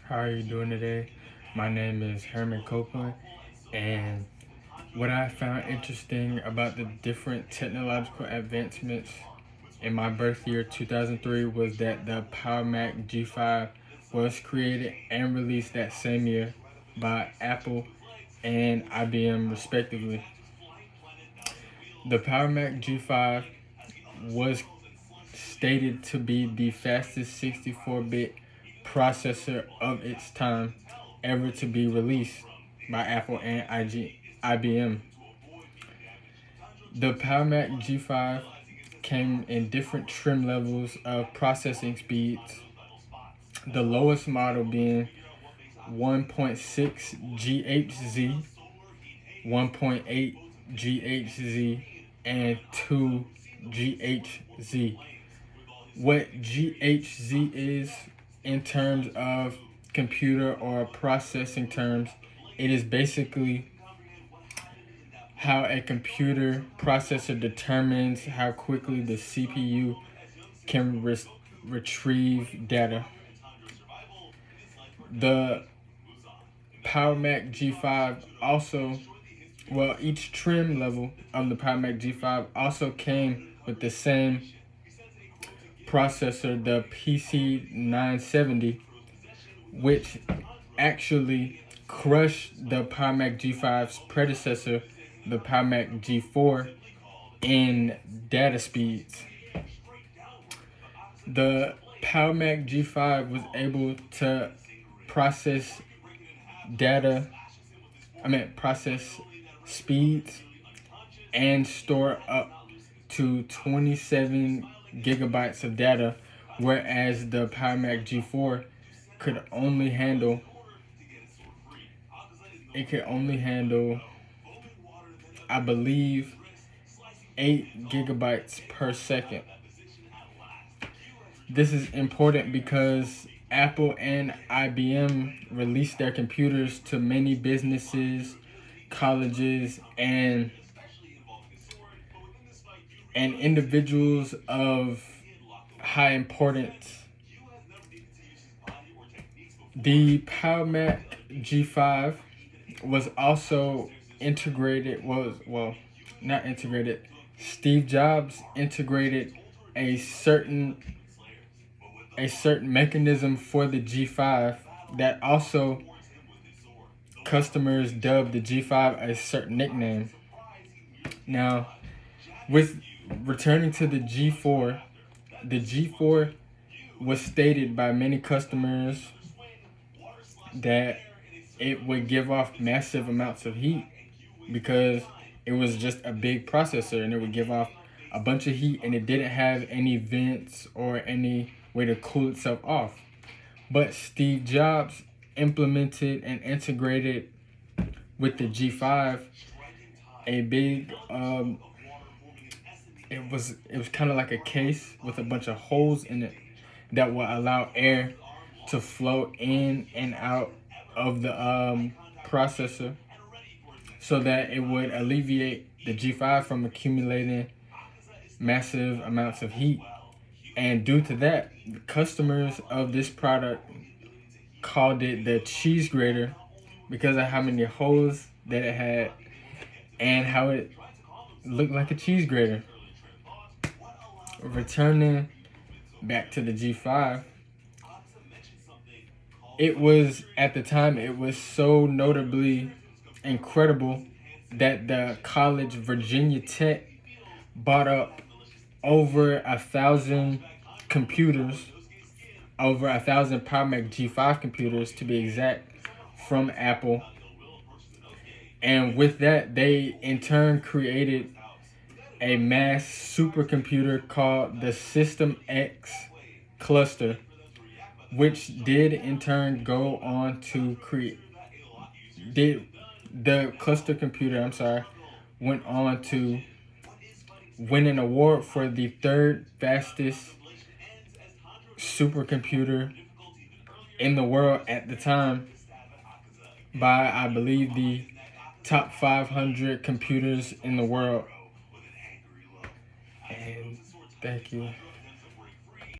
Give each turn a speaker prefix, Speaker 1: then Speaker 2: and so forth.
Speaker 1: How are you doing today? My name is Herman Copeland, and what I found interesting about the different technological advancements in my birth year 2003 was that the Power Mac G5 was created and released that same year by Apple and IBM respectively. The Power Mac G5 was stated to be the fastest 64-bit processor of its time ever to be released by Apple and IBM. The Power Mac G5 came in different trim levels of processing speeds, the lowest model being 1.6 GHz, 1.8 GHz, and 2 GHz. What GHz is in terms of computer or processing terms, it is basically how a computer processor determines how quickly the CPU can retrieve data. The Power Mac G5 also, well, each trim level of the Power Mac G5 also came with the same processor, the PC970, which actually crushed the Power Mac G5's predecessor, the Power Mac G4, in data speeds. The Power Mac G5 was able to process data, process speeds and store up to 27 gigabytes of data, whereas the Power Mac G4 could only handle I believe 8 gigabytes per second. This is important because Apple and IBM released their computers to many businesses, colleges, and individuals of high importance. The Power Mac G5 was also not integrated. Steve Jobs integrated a certain mechanism for the G5 that also customers dubbed the G5 a certain nickname. Now, with returning to the G4 was stated by many customers that it would give off massive amounts of heat because it was just a big processor and it would give off a bunch of heat and it didn't have any vents or any way to cool itself off. But Steve Jobs implemented and integrated with the G5 a big it was kind of like a case with a bunch of holes in it that will allow air to flow in and out of the processor so that it would alleviate the G5 from accumulating massive amounts of heat. And due to that, customers of this product called it the cheese grater because of how many holes that it had and how it looked like a cheese grater. Returning back to the G5, it was, at the time, it was so notably incredible that the college Virginia Tech bought up over 1,000 computers, over 1,000 Power Mac G5 computers to be exact, from Apple. And with that, they in turn created a mass supercomputer called the System X cluster, which did in turn go on to the cluster computer, went on to win an award for the third fastest supercomputer in the world at the time by, I believe, the top 500 computers in the world. And thank you.